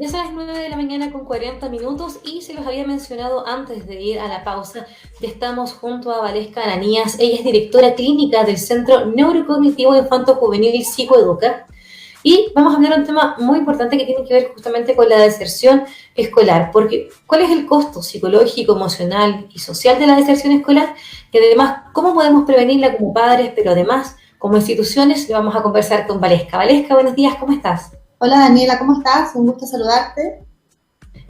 Ya son las 9 de la mañana con 40 minutos y se los había mencionado antes de ir a la pausa. Ya estamos junto a Valesca Ananías. Ella es directora clínica del Centro Neurocognitivo Infanto Juvenil Psicoeduca. Y vamos a hablar de un tema muy importante que tiene que ver justamente con la deserción escolar. Porque, ¿cuál es el costo psicológico, emocional y social de la deserción escolar? Y además, ¿cómo podemos prevenirla como padres, pero además como instituciones? Le vamos a conversar con Valesca. Valesca, buenos días, ¿cómo estás? Hola Daniela, ¿cómo estás? Un gusto saludarte.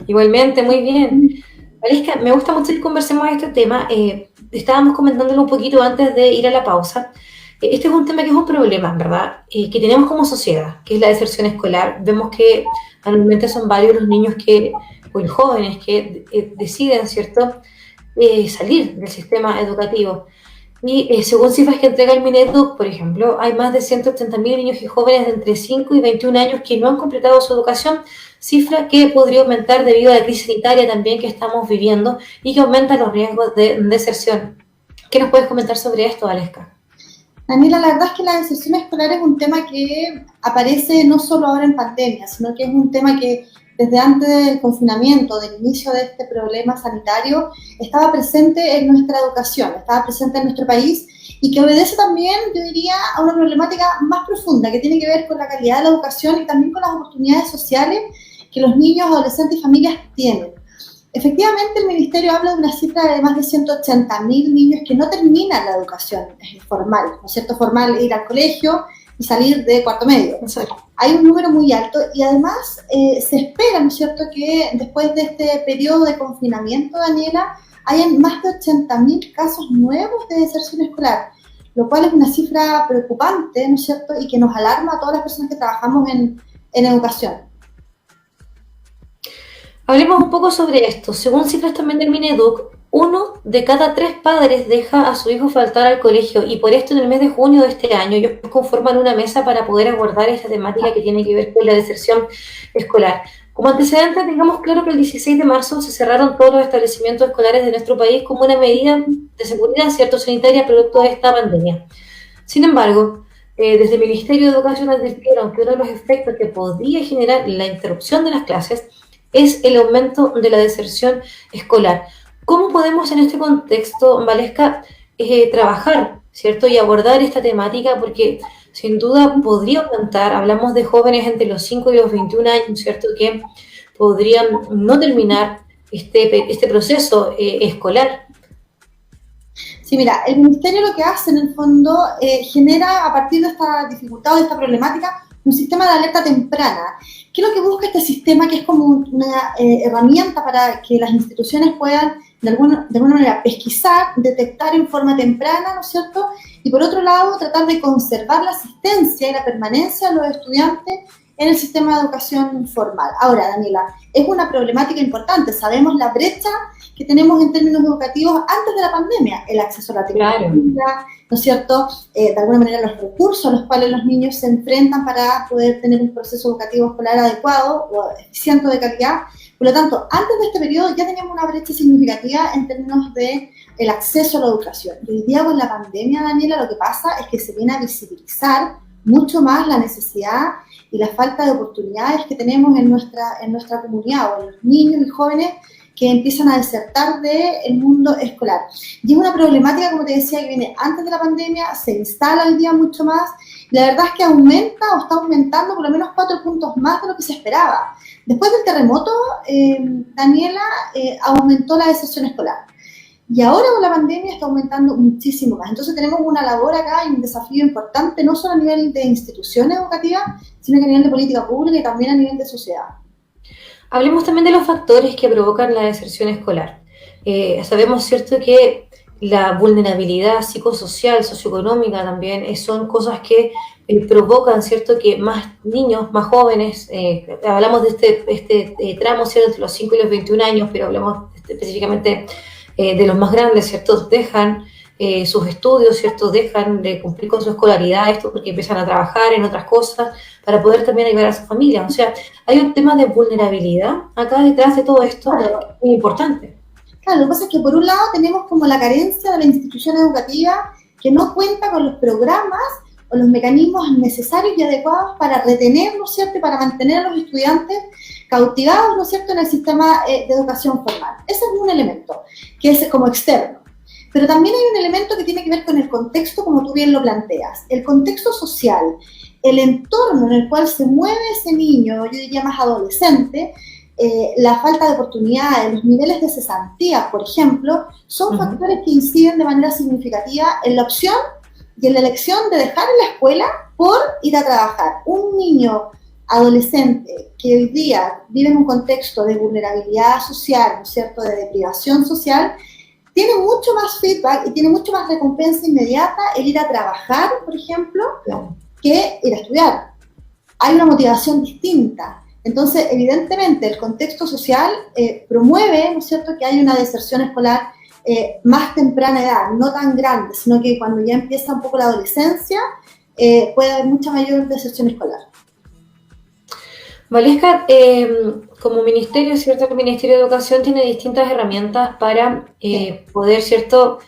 Igualmente, muy bien. Valesca, me gusta mucho que conversemos de este tema. Estábamos comentándolo un poquito antes de ir a la pausa. Este es un tema que es un problema, ¿verdad? Que tenemos como sociedad, que es la deserción escolar. Vemos que anualmente son varios los niños o los jóvenes que deciden, ¿cierto?, salir del sistema educativo. Y según cifras que entrega el Mineduc, por ejemplo, hay más de 180.000 niños y jóvenes de entre 5 y 21 años que no han completado su educación, cifra que podría aumentar debido a la crisis sanitaria también que estamos viviendo y que aumenta los riesgos de deserción. ¿Qué nos puedes comentar sobre esto, Aleska? Daniela, la verdad es que la deserción escolar es un tema que aparece no solo ahora en pandemia, sino que es un tema que desde antes del confinamiento, del inicio de este problema sanitario, estaba presente en nuestra educación, estaba presente en nuestro país y que obedece también, yo diría, a una problemática más profunda que tiene que ver con la calidad de la educación y también con las oportunidades sociales que los niños, adolescentes y familias tienen. Efectivamente, el Ministerio habla de una cifra de más de 180.000 niños que no terminan la educación formal, ¿no es cierto? Formal, ir al colegio y salir de cuarto medio. Hay un número muy alto y además se espera, ¿no es cierto?, que después de este periodo de confinamiento, Daniela, hayan más de 80.000 casos nuevos de deserción escolar, lo cual es una cifra preocupante, ¿no es cierto?, y que nos alarma a todas las personas que trabajamos en educación. Hablemos un poco sobre esto. Según cifras también del Mineduc, 1 de cada 3 padres deja a su hijo faltar al colegio y por esto en el mes de junio de este año ellos conforman una mesa para poder abordar esta temática que tiene que ver con la deserción escolar. Como antecedente, tengamos claro que el 16 de marzo se cerraron todos los establecimientos escolares de nuestro país como una medida de seguridad, ¿cierto?, sanitaria producto de esta pandemia. Sin embargo, desde el Ministerio de Educación advirtieron que uno de los efectos que podría generar la interrupción de las clases es el aumento de la deserción escolar. ¿Cómo podemos en este contexto, Valesca, trabajar, ¿cierto?, y abordar esta temática? Porque sin duda podría aumentar, hablamos de jóvenes entre los 5 y los 21 años, ¿cierto?, que podrían no terminar este proceso escolar. Sí, mira, el Ministerio lo que hace en el fondo genera a partir de esta dificultad o de esta problemática un sistema de alerta temprana. ¿Qué es lo que busca este sistema? Que es como una herramienta para que las instituciones puedan de alguna manera pesquisar, detectar en forma temprana, ¿no es cierto? Y por otro lado, tratar de conservar la asistencia y la permanencia de los estudiantes en el sistema de educación formal. Ahora, Daniela, es una problemática importante. Sabemos la brecha que tenemos en términos educativos antes de la pandemia, el acceso a la tecnología, claro, ¿no es cierto? De alguna manera los recursos a los cuales los niños se enfrentan para poder tener un proceso educativo escolar adecuado o eficiente de calidad. Por lo tanto, antes de este periodo ya teníamos una brecha significativa en términos de el acceso a la educación. Y hoy día con la pandemia, Daniela, lo que pasa es que se viene a visibilizar mucho más la necesidad y la falta de oportunidades que tenemos en nuestra comunidad o en los niños y jóvenes que empiezan a desertar del mundo escolar. Y es una problemática, como te decía, que viene antes de la pandemia, se instala hoy día mucho más, y la verdad es que aumenta o está aumentando por lo menos 4 puntos más de lo que se esperaba. Después del terremoto, Daniela, aumentó la deserción escolar. Y ahora con la pandemia está aumentando muchísimo más. Entonces tenemos una labor acá y un desafío importante, no solo a nivel de instituciones educativas, sino que a nivel de política pública y también a nivel de sociedad. Hablemos también de los factores que provocan la deserción escolar. Sabemos, ¿cierto?, que la vulnerabilidad psicosocial, socioeconómica también son cosas que provocan, ¿cierto?, que más niños, más jóvenes, hablamos de este tramo, ¿cierto?, entre los 5 y los 21 años, pero hablamos específicamente de los más grandes, ¿cierto?, dejan sus estudios, ¿cierto?, dejan de cumplir con su escolaridad, esto porque empiezan a trabajar en otras cosas para poder también ayudar a su familia. O sea, hay un tema de vulnerabilidad acá detrás de todo esto muy importante. Claro, lo que pasa es que por un lado tenemos como la carencia de la institución educativa que no cuenta con los programas o los mecanismos necesarios y adecuados para retener, ¿no es cierto?, para mantener a los estudiantes cautivados, ¿no es cierto?, en el sistema de educación formal. Ese es un elemento, que es como externo. Pero también hay un elemento que tiene que ver con el contexto, como tú bien lo planteas. El contexto social, el entorno en el cual se mueve ese niño, yo diría más adolescente, la falta de oportunidades, los niveles de cesantía, por ejemplo, son factores que inciden de manera significativa en la opción y en la elección de dejar la escuela por ir a trabajar. Un niño adolescente que hoy día vive en un contexto de vulnerabilidad social, ¿no es cierto?, de deprivación social, tiene mucho más feedback y tiene mucho más recompensa inmediata el ir a trabajar, por ejemplo, que ir a estudiar. Hay una motivación distinta. Entonces, evidentemente, el contexto social promueve, ¿no es cierto?, que hay una deserción escolar más temprana edad, no tan grande, sino que cuando ya empieza un poco la adolescencia, puede haber mucha mayor deserción escolar. Valesca, como ministerio, ¿cierto? El Ministerio de Educación tiene distintas herramientas para poder, ¿cierto?,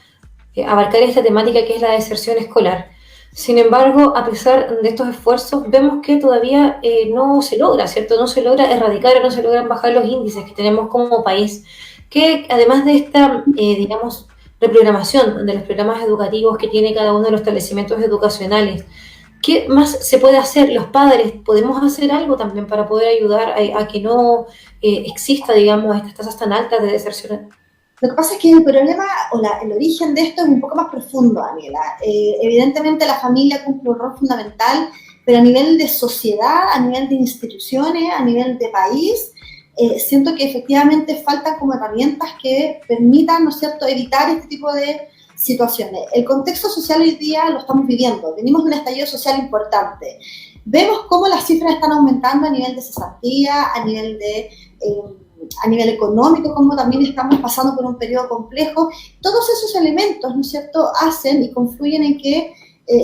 abarcar esta temática que es la deserción escolar. Sin embargo, a pesar de estos esfuerzos, vemos que todavía no se logra, ¿cierto? No se logra erradicar, no se logran bajar los índices que tenemos como país, que además de esta, digamos, reprogramación de los programas educativos que tiene cada uno de los establecimientos educacionales, ¿qué más se puede hacer? Los padres, ¿podemos hacer algo también para poder ayudar a que no exista, digamos, estas tasas tan altas de deserción? Lo que pasa es que el problema o el origen de esto es un poco más profundo, Daniela. Evidentemente la familia cumple un rol fundamental, pero a nivel de sociedad, a nivel de instituciones, a nivel de país, siento que efectivamente faltan como herramientas que permitan, ¿no es cierto?, evitar este tipo de situaciones. El contexto social hoy día lo estamos viviendo. Venimos de un estallido social importante. Vemos cómo las cifras están aumentando a nivel de cesantía, a nivel económico, como también estamos pasando por un periodo complejo. Todos esos elementos, ¿no es cierto?, hacen y confluyen en que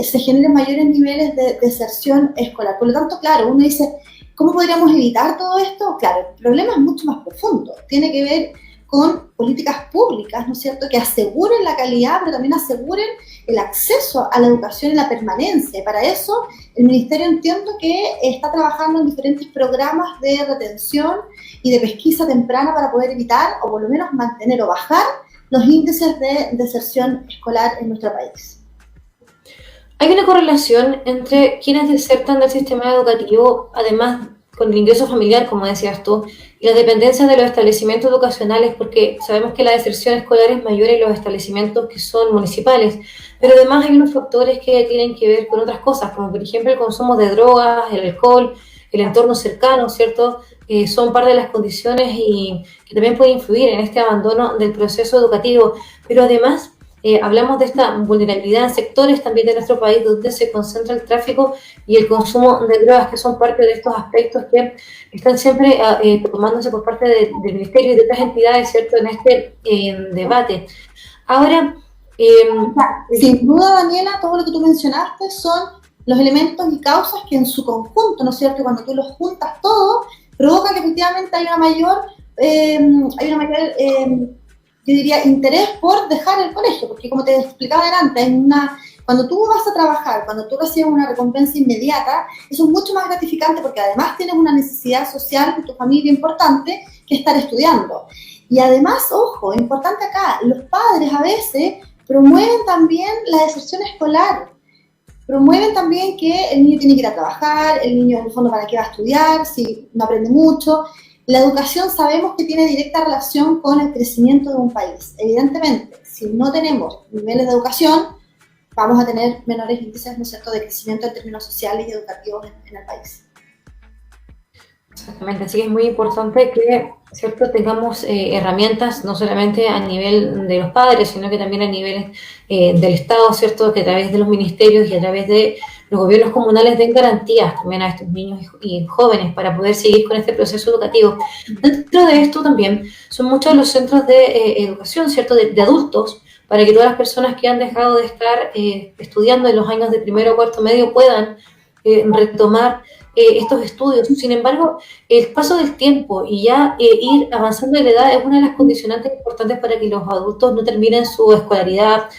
se generen mayores niveles de deserción escolar. Por lo tanto, claro, uno dice, ¿cómo podríamos evitar todo esto? Claro, el problema es mucho más profundo. Tiene que ver con políticas públicas, ¿no es cierto?, que aseguren la calidad, pero también aseguren el acceso a la educación y la permanencia. Y para eso, el Ministerio entiendo que está trabajando en diferentes programas de retención y de pesquisa temprana para poder evitar, o por lo menos mantener o bajar, los índices de deserción escolar en nuestro país. Hay una correlación entre quienes desertan del sistema educativo, además con el ingreso familiar, como decías tú, y las dependencias de los establecimientos educacionales, porque sabemos que la deserción escolar es mayor en los establecimientos que son municipales, pero además hay unos factores que tienen que ver con otras cosas, como por ejemplo el consumo de drogas, el alcohol, el entorno cercano, ¿cierto? Son parte de las condiciones y que también pueden influir en este abandono del proceso educativo, pero además hablamos de esta vulnerabilidad en sectores también de nuestro país donde se concentra el tráfico y el consumo de drogas, que son parte de estos aspectos que están siempre tomándose por parte del Ministerio y de otras entidades, ¿cierto?, en este debate. Ahora, sin duda, Daniela, todo lo que tú mencionaste son los elementos y causas que en su conjunto, ¿no es cierto?, cuando tú los juntas todos, provoca que efectivamente hay una mayor yo diría, interés por dejar el colegio, porque como te explicaba antes, cuando tú vas a trabajar, cuando tú recibes una recompensa inmediata, eso es mucho más gratificante porque además tienes una necesidad social de tu familia importante que estar estudiando. Y además, ojo, importante acá, los padres a veces promueven también la deserción escolar, promueven también que el niño tiene que ir a trabajar, el niño en el fondo para qué va a estudiar, si no aprende mucho. La educación sabemos que tiene directa relación con el crecimiento de un país. Evidentemente, si no tenemos niveles de educación, vamos a tener menores índices, ¿no es cierto?, de crecimiento en términos sociales y educativos en el país. Exactamente, así que es muy importante que, ¿cierto?, tengamos herramientas no solamente a nivel de los padres, sino que también a nivel del Estado, ¿cierto?, que a través de los ministerios y a través de los gobiernos comunales den garantías también a estos niños y jóvenes para poder seguir con este proceso educativo. Dentro de esto también son muchos los centros de educación, ¿cierto?, de adultos, para que todas las personas que han dejado de estar estudiando en los años de primero o cuarto medio puedan retomar estos estudios. Sin embargo, el paso del tiempo y ya ir avanzando en la edad es una de las condicionantes importantes para que los adultos no terminen su escolaridad,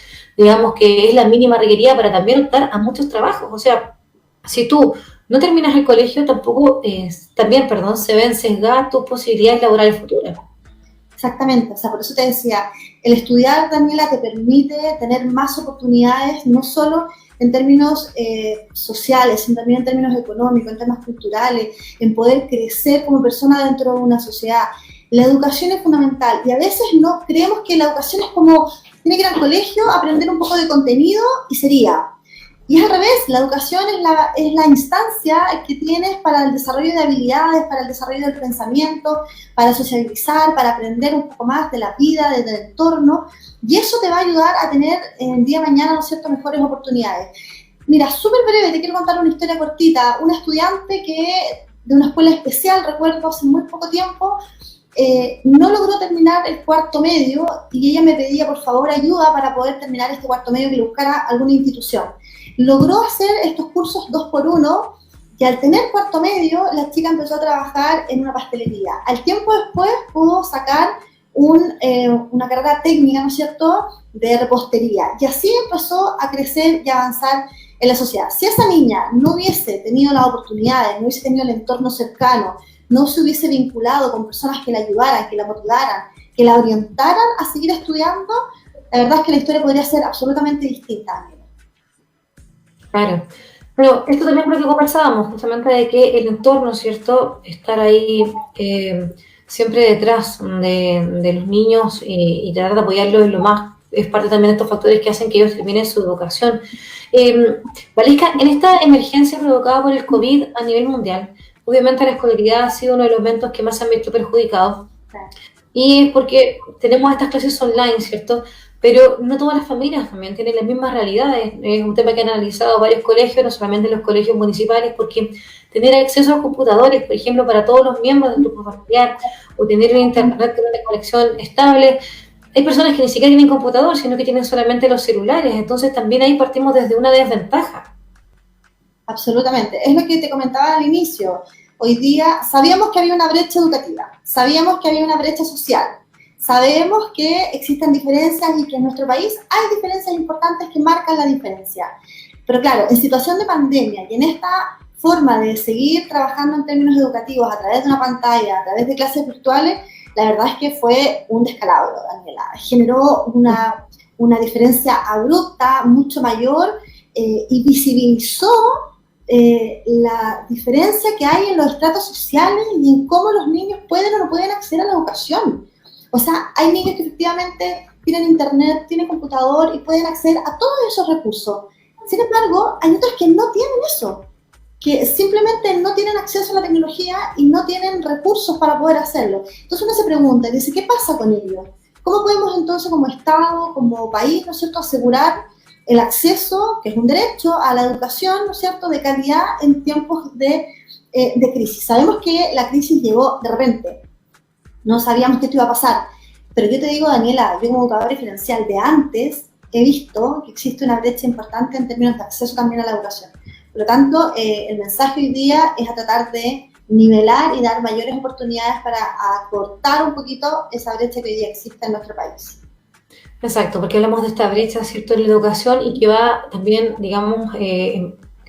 digamos que es la mínima requerida para también optar a muchos trabajos. O sea, si tú no terminas el colegio, tampoco, también, perdón, se ven sesgadas tus posibilidades laborales futuras. Exactamente, o sea, por eso te decía, el estudiar, Daniela, te permite tener más oportunidades, no solo en términos sociales, sino también en términos económicos, en temas culturales, en poder crecer como persona dentro de una sociedad. La educación es fundamental y a veces no creemos que la educación es como, tiene que ir al colegio, aprender un poco de contenido y sería. Y es al revés, la educación es la instancia que tienes para el desarrollo de habilidades, para el desarrollo del pensamiento, para socializar, para aprender un poco más de la vida, del entorno, y eso te va a ayudar a tener el día de mañana, ¿no es cierto?, mejores oportunidades. Mira, súper breve, te quiero contar una historia cortita. Una estudiante que de una escuela especial, recuerdo hace muy poco tiempo, no logró terminar el cuarto medio y ella me pedía por favor ayuda para poder terminar este cuarto medio, que le buscara alguna institución. Logró hacer estos cursos 2x1 y al tener cuarto medio la chica empezó a trabajar en una pastelería. Al tiempo después pudo sacar una carrera técnica, ¿no es cierto?, de repostería, y así empezó a crecer y avanzar en la sociedad. Si esa niña no hubiese tenido las oportunidades, no hubiese tenido el entorno cercano, no se hubiese vinculado con personas que la ayudaran, que la motivaran, que la orientaran a seguir estudiando, la verdad es que la historia podría ser absolutamente distinta. Claro. Pero esto también es lo que conversábamos, justamente de que el entorno, ¿cierto? Estar ahí siempre detrás de los niños y tratar de apoyarlos en lo más, es parte también de estos factores que hacen que ellos terminen su educación. Valesca, en esta emergencia provocada por el COVID a nivel mundial, obviamente la escolaridad ha sido uno de los elementos que más se han visto perjudicados. Y es porque tenemos estas clases online, ¿cierto? Pero no todas las familias también tienen las mismas realidades. Es un tema que han analizado varios colegios, no solamente los colegios municipales, porque tener acceso a computadores, por ejemplo, para todos los miembros del grupo familiar, o tener un internet con una conexión estable, hay personas que ni siquiera tienen computador, sino que tienen solamente los celulares. Entonces también ahí partimos desde una desventaja. Absolutamente. Es lo que te comentaba al inicio. Hoy día sabíamos que había una brecha educativa, sabíamos que había una brecha social, sabemos que existen diferencias y que en nuestro país hay diferencias importantes que marcan la diferencia. Pero claro, en situación de pandemia y en esta forma de seguir trabajando en términos educativos a través de una pantalla, a través de clases virtuales, la verdad es que fue un descalabro, Daniela. Generó una diferencia abrupta, mucho mayor, y visibilizó la diferencia que hay en los estratos sociales y en cómo los niños pueden o no pueden acceder a la educación. O sea, hay niños que efectivamente tienen internet, tienen computador y pueden acceder a todos esos recursos. Sin embargo, hay otros que no tienen eso, que simplemente no tienen acceso a la tecnología y no tienen recursos para poder hacerlo. Entonces uno se pregunta y dice, ¿qué pasa con ellos? ¿Cómo podemos entonces como Estado, como país, ¿no es cierto?, asegurar el acceso, que es un derecho, a la educación, ¿no es cierto?, de calidad en tiempos de crisis? Sabemos que la crisis llegó de repente, no sabíamos que esto iba a pasar, pero yo te digo, Daniela, yo como educadora diferencial de antes he visto que existe una brecha importante en términos de acceso también a la educación. Por lo tanto, el mensaje hoy día es a tratar de nivelar y dar mayores oportunidades para acortar un poquito esa brecha que hoy día existe en nuestro país. Exacto, porque hablamos de esta brecha, ¿cierto?, en la educación y que va también, digamos,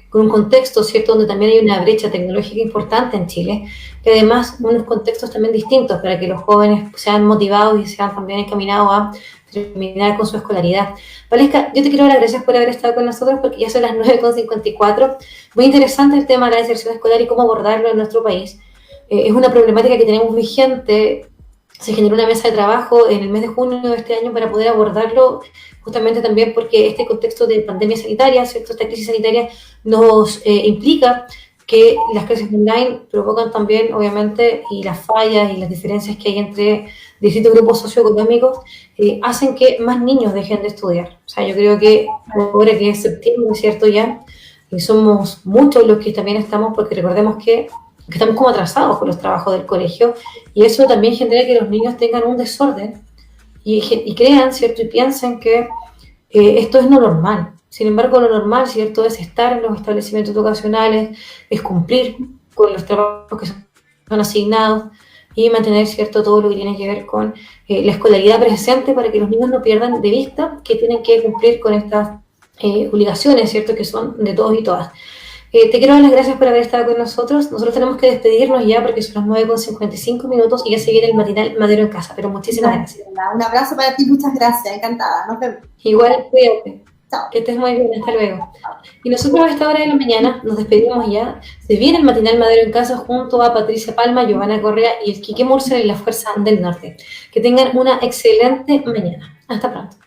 con un contexto, ¿cierto?, donde también hay una brecha tecnológica importante en Chile, que además unos contextos también distintos para que los jóvenes sean motivados y sean también encaminados a terminar con su escolaridad. Valesca, yo te quiero dar las gracias por haber estado con nosotros porque ya son las 9:54. Muy interesante el tema de la deserción escolar y cómo abordarlo en nuestro país. Es una problemática que tenemos vigente. Se generó una mesa de trabajo en el mes de junio de este año para poder abordarlo, justamente también porque este contexto de pandemia sanitaria, ¿cierto?, esta crisis sanitaria nos implica que las clases online provocan también, obviamente, y las fallas y las diferencias que hay entre distintos grupos socioeconómicos hacen que más niños dejen de estudiar. O sea, yo creo que ahora que es septiembre, ¿cierto?, ya, y somos muchos los que también estamos, porque recordemos que estamos como atrasados con los trabajos del colegio, y eso también genera que los niños tengan un desorden y crean, ¿cierto?, y piensen que esto es lo normal. Sin embargo, lo normal, ¿cierto?, es estar en los establecimientos educacionales, es cumplir con los trabajos que son asignados, y mantener, ¿cierto?, todo lo que tiene que ver con la escolaridad presente para que los niños no pierdan de vista que tienen que cumplir con estas obligaciones, ¿cierto?, que son de todos y todas. Te quiero dar las gracias por haber estado con nosotros. Nosotros tenemos que despedirnos ya porque son las 9:55 y ya se viene el matinal Madero en Casa, pero muchísimas gracias. Un abrazo para ti, muchas gracias, encantada. Nos vemos. Igual, cuídate. Chao. Que estés muy bien, hasta luego. Y nosotros a esta hora de la mañana nos despedimos ya. Se viene el matinal Madero en Casa junto a Patricia Palma, Giovanna Correa y el Quique Murcia en la Fuerza del Norte. Que tengan una excelente mañana. Hasta pronto.